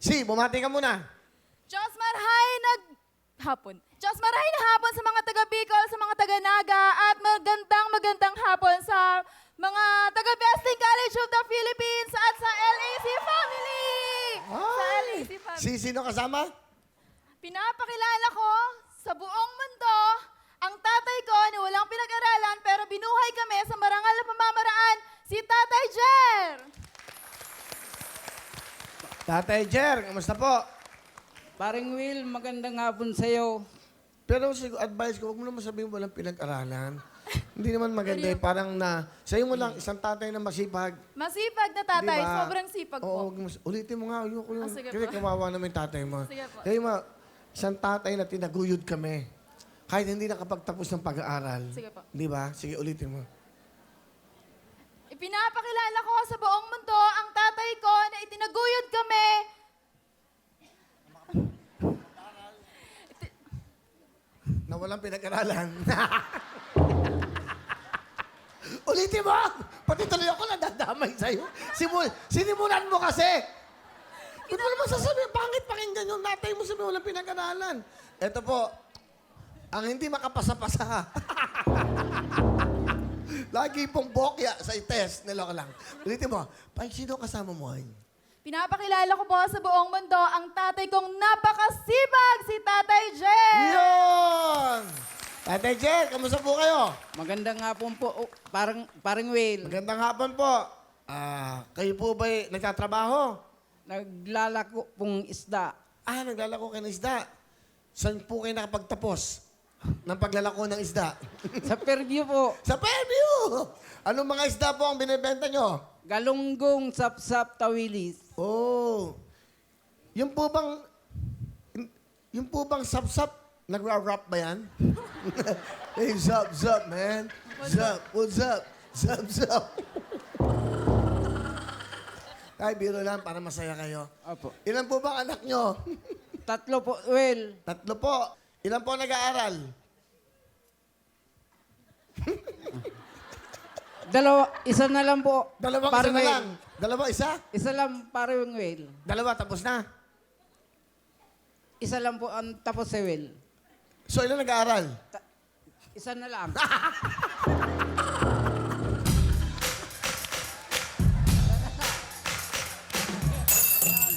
Bumati ka muna. Diyos marahay hapon. Diyos marahay na hapon sa mga taga Bicol, sa mga taga Naga, at magandang hapon sa mga taga Besting College of the Philippines at sa LAC family! Sa LAC family. Sino kasama? Pinapakilala ko sa buong mundo ang tatay ko na walang pinag-aralan pero binuhay kami sa marangal na pamamaraan, si Tatay Jer! Tatay Jer, kamusta po? Paring Will, magandang hapon sa'yo. Pero siguro, advice ko, huwag mo naman sabihin walang pinag-aralan. Hindi naman maganda eh. Parang sa'yo mo lang, isang tatay na masipag. Masipag na tatay, Diba? sobrang sipag Oo, po. ulitin mo nga. Ayoko yung, sige kasi po. kawawa naman yung tatay mo. Sige po. Kaya isang tatay na tinaguyod kami. Kahit hindi nakapagtapos ng pag-aaral. Sige po. Di ba? Sige, ulitin mo. Ipinapakilala ko sa buong mundo ang tatay ko na itinaguyod kami. Na walang pinag-aralan. Ulitin mo! Pati tuloy ako nadadamay sa'yo. Sinimulan mo kasi! Ba't mo naman sasabihin, pangit pakinggan yung natay mo sabihin walang pinag-aralan. Ito po, ang hindi makapasa-pasa. Lagi pong bokya sa test. Niloko lang. Ulitin mo, sino kasama mo? Pinapakilala ko po sa buong mundo ang tatay kong napakasipag, si Tatay Jer! Yun! Tatay Jer, kamusta po kayo? Magandang hapon po, paring Will. Magandang hapon po. Kayo po ba'y nagtatrabaho? Naglalako pong isda. Naglalako kayo ng isda. Saan po kayo nakapagtapos ng paglalako ng isda? Sa Fairview po, Sa Fairview! Anong mga isda po ang binibenta nyo? galunggong, sapsap, tawilis. Oh. Yung po bang sap-sap, nagra-rap ba yan? Hey, zap, man. Zap, what's up? Zap. Ay, biro lang para masaya kayo. Opo. Ilan po bang anak nyo? 3 po, Will. 3 po. Ilan po nag-aaral? 2, isa na lang po. Dalawang paring isa na Will. lang. Dalawa, isa? Isa lang, paring Will. Dalawa, tapos na. Isa lang po ang tapos si Will. So, ilan nag-aaral? Isa na lang.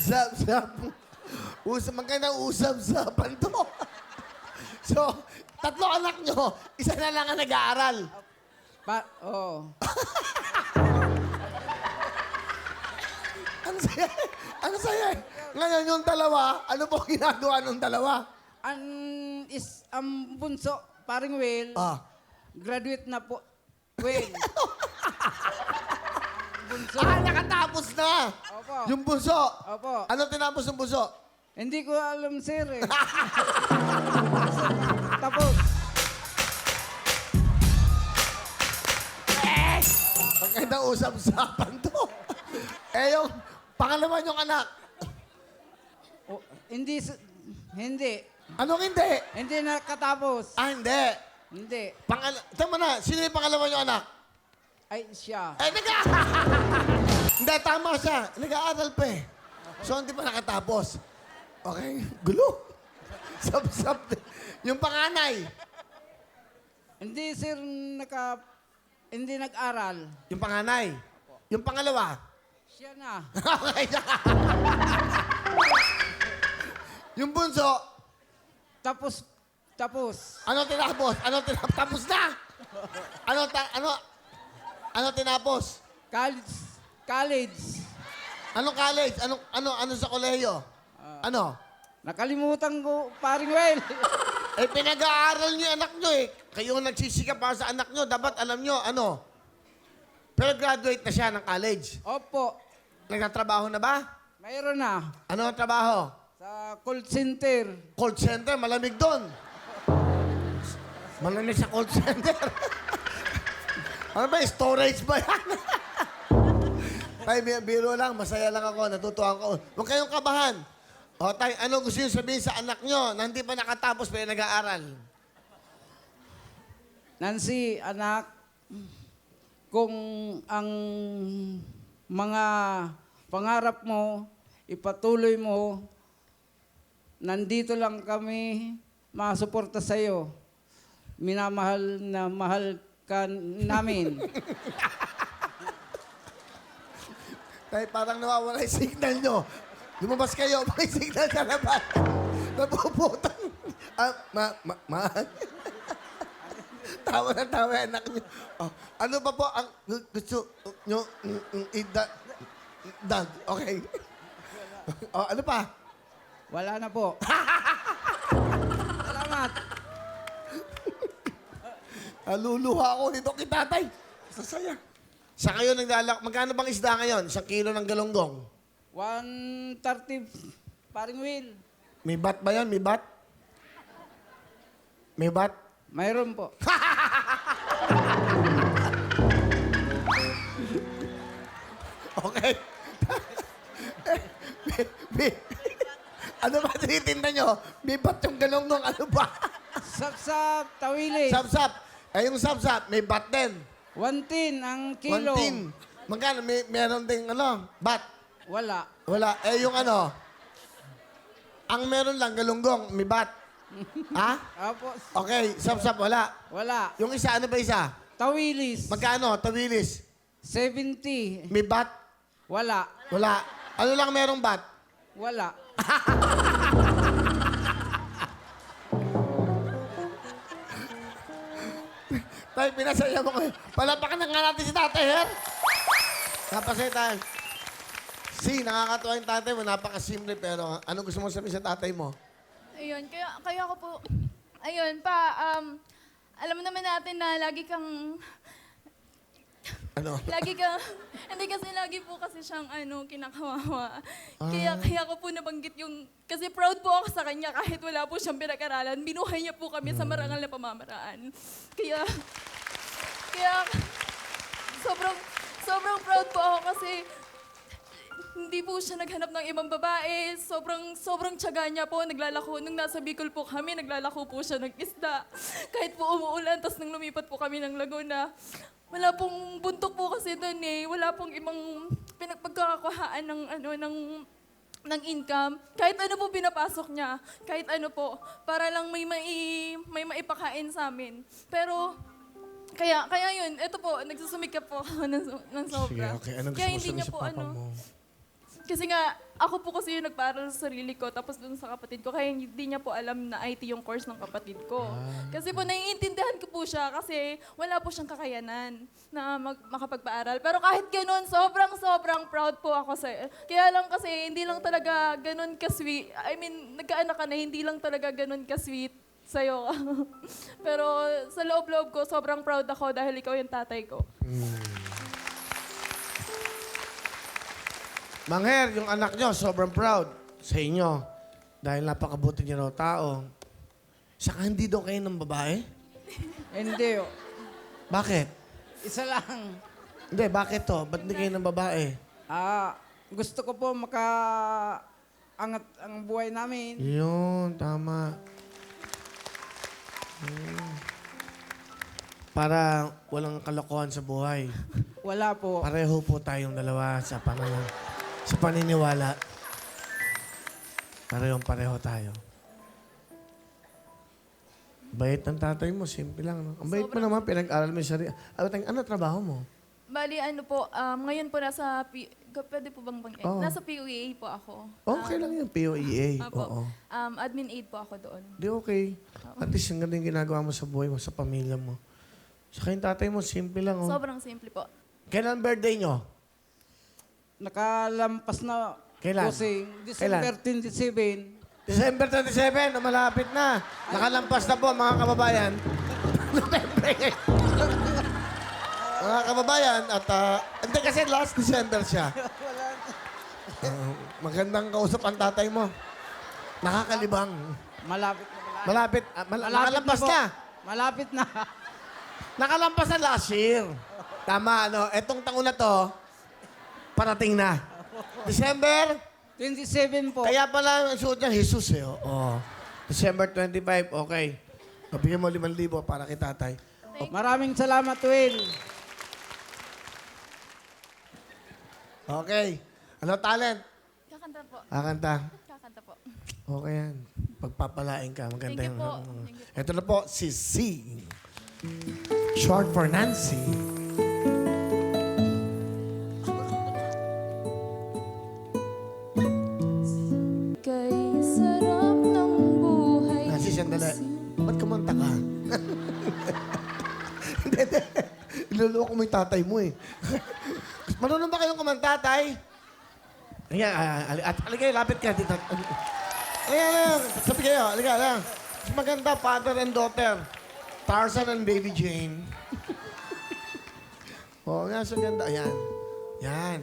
Zap. Magandang usap-sapan to. So, 3 anak nyo, isa na lang ang nag-aaral. Oo. Ano saya? Ngayon yung dalawa, ano po ginagawa ng dalawa? Ang bunso, paring Will, graduate na po. Will. Bunso. Nakatapos na! Opo. Yung bunso. Opo. Ano tinapos ng bunso? Hindi ko alam, sir, eh. Tapos. Magandang usap-sapan to. Yung pangalawa yung anak. Oh, hindi. Anong hindi? Hindi nakatapos. Hindi. Hindi. Tama na, sino yung pangalawa yung anak? Ay, siya. Hindi, tama siya. Nag-aaral pa eh. So, hindi pa nakatapos. Okay? Gulo. Sap-sap. Yung panganay. Hindi, sir, hindi nag-aral. Yung panganay. Yung pangalawa. Siya na. Okay. Yung bunso. Tapos. Ano tinapos? Tapos na. Ano tinapos? College. Anong college? Ano sa kolehiyo? Ano? Nakalimutan ko, paring Will. Pinag-aaral niyo yung anak niyo eh. Kayo ang nagsisikap para sa anak niyo. Dapat alam niyo, ano? Pero graduate na siya ng college. Opo. Nagtatrabaho na ba? Mayroon na. Ano ang trabaho? Sa call center. Call center, malamig doon. Malamig sa call center. Ano ba, storage ba yan? Tay, biro lang, masaya lang ako, natutuwa ako. Huwag kayong kabahan. O, tay, ano gusto niyo sabihin sa anak niyo na hindi pa nakatapos pero nag-aaral? Nancy, anak, kung ang mga pangarap mo ipatuloy mo. Nandito lang kami masuporta sa iyo. Minamahal na mahal ka namin. Tay, parang nawawala yung signal nyo. Lumabas kayo, may signal sa labas. Napuputang. Tawa na tawa yung anak nyo. Oh, ano pa po ang gusto nyo dag? Okay. Oh, ano pa? Wala na po. Salamat. Luluha ako dito kay tatay. Sasaya. Sa kayo naglalak, magkano bang isda ngayon? 1 kilo ng galonggong. 130, paring Will. May bat ba yan? May bat? May bat? Mayroon po. Okay. Ano ba tinitinda nyo? May bat yung galonggong. Ano ba? Sapsap, tawili. Sapsap. Eh, yung sapsap, may bat din. 110 ang kilo. 1 tin. Magkano? Meron ding ano? Bat. Wala. Wala. Eh, yung ano? Ang meron lang, galunggong, may bat. Ha? Apo, Okay, sapsap, wala. wala. Yung isa, ano ba isa? Tawilis. Magkano? Tawilis. 70. May bat? Wala. Wala. Ano lang merong bat? Wala. Tay, pinasaya mo ko. Palapakan na nga natin si tatay, her. Napasaya tayo. Si, nakakatuwa yung tatay mo. Napakasimple, pero ano gusto mo sabihin sa tatay mo? Ayun, kaya ako po, ayun pa, alam naman natin na lagi kang, Ano? hindi kasi lagi po kasi siyang kinakawawa. Kaya ko po nabanggit yung, kasi proud po ako sa kanya kahit wala po siyang pinag-aralan. Binuhay niya po kami sa marangal na pamamaraan. Kaya sobrang proud po ako kasi hindi po siya naghanap ng ibang babae. Sobrang tiyaga niya po. Naglalako. Nung nasa Bicol po kami, naglalako po siya ng isda. Kahit po umuulan, tapos nung lumipat po kami ng Laguna, wala pong buntok po kasi doon eh. Wala pong ibang pinagpagkakakuhaan ng income. Kahit ano po pinapasok niya. Kahit ano po. Para lang may maipakain sa amin. Pero, kaya yun, ito po, nagsusumikap po ako ng sobra. Sige, okay. Anong gusto Kaya mo hindi sabihin niya sa po papa mo? kasi nga, ako po kasi yung nagpaaral sa sarili ko, tapos dun sa kapatid ko, kaya hindi niya po alam na IT yung course ng kapatid ko. Kasi po, naiintindihan ko po siya kasi wala po siyang kakayanan na makapagpaaral. Pero kahit ganun, sobrang proud po ako sa. Kaya lang kasi, hindi lang talaga ganun ka-sweet. I mean, nagkaanak ka na, hindi lang talaga ganun ka-sweet sa'yo. Pero sa loob-loob ko, sobrang proud ako dahil ikaw yung tatay ko. Mangher, yung anak nyo, sobrang proud sa inyo. Dahil napakabuti niyo raw tao. Saka hindi daw kayo ng babae? Hindi. Bakit? Isa lang. Hindi, bakit to? Ba't hindi kayo ng babae? Gusto ko po makaangat ang buhay namin. Yun, tama. Para walang kalokohan sa buhay. Wala po. Pareho po tayong dalawa sa paniniwala. Pareho tayo. Bait ng tatay mo, simple lang. No? Ang bait mo naman, pinag-aral mo yung sarili. Ano trabaho mo? Bali, ngayon po pwede po bang bangkin? Oo. Nasa POEA po ako. Okay lang yung POEA. Apo. Oo. Admin aid po ako doon. Di okay. At least yung galing ginagawa mo sa buhay mo, sa pamilya mo. Saka yung tatay mo, simple lang. Oh. Sobrang simple po. Kailan birthday nyo? Nakalampas na. Kailan? Kusing. December 27. December 27, na malapit na. Nakalampas na po, mga kababayan. Mga kababayan, at hindi kasi last December siya. Magandang kausap ang tatay mo. Nakakalibang. Malapit na. Malapit. Nakalampas po. na. Malapit na. Nakalampas na last year. Tama, etong taon na to, parating na. December, 27 po. kaya pala ang suot niya, Jesus eh. Oh. December 25, okay. Pabigyan mo 5,000 para kay tatay. Maraming salamat, Will. Okay. Ano talent? Kakanta po. Kakanta. Kakanta po. Okay yan. Pagpapalain ka. Maganda Thank you yung... po. Thank you. Ito na po, si C. Short for Nancy. Kay sarap ng buhay. Nancy, sandali. Ba't kumanta ka? Hindi, hindi. Iloloko mo yung tatay mo eh. Marunong ba kayong kumanta, tay? Ayan, aligay, lapit ka dito. Ayan, sabi kayo, aligay, ayan. Mas maganda, father and daughter. Tarzan and Baby Jane. Oo nga, so ganda. Ayan. Yan.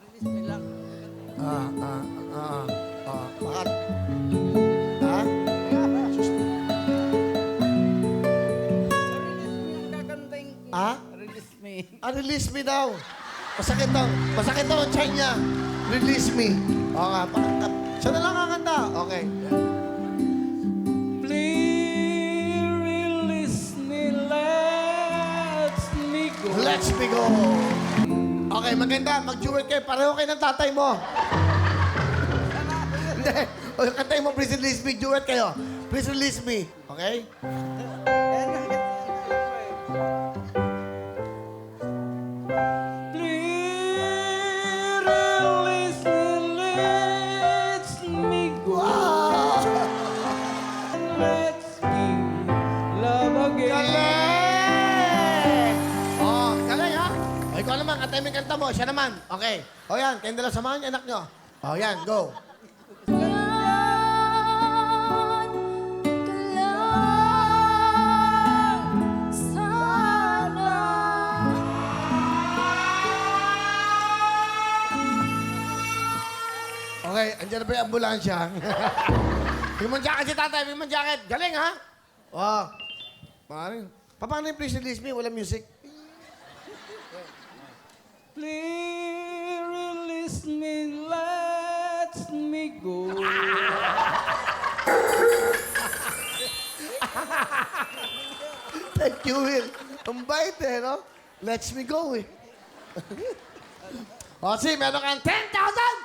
Release me lang. Bakit? Ha? Release me yung kakantahin ko. Ha? Release me. Release me daw. Masakit daw. Masakit daw ang tiyan niya. Release me. Oo nga. Siya na lang kakanta. Okay. Please release me, let me go. Let's me go. Okay, maganda. Mag-duet kayo. Pareho kayo ng tatay mo. Hindi. O, kantay mo, please release me. Duet kayo. Please release me. Okay? Please release me, let me go. Let's give love again. Galing! Oh, galing ha? O, ikaw naman, kantay mo yung kanta mo. Siya naman. Okay. O yan, kayong dalawa samahan niyo, anak niyo. O yan, go. Yan ka lang sana. Okay, andyan na ba yung ambulansya? Bimon jacket si tatay, bimon jacket. Galing ha? Oh. Paano? Paano yung please release me? Walang music. Please release me, let me go. Thank you, Will. Ang bait eh, no? Let's me go eh. O, si, meron kang 10,000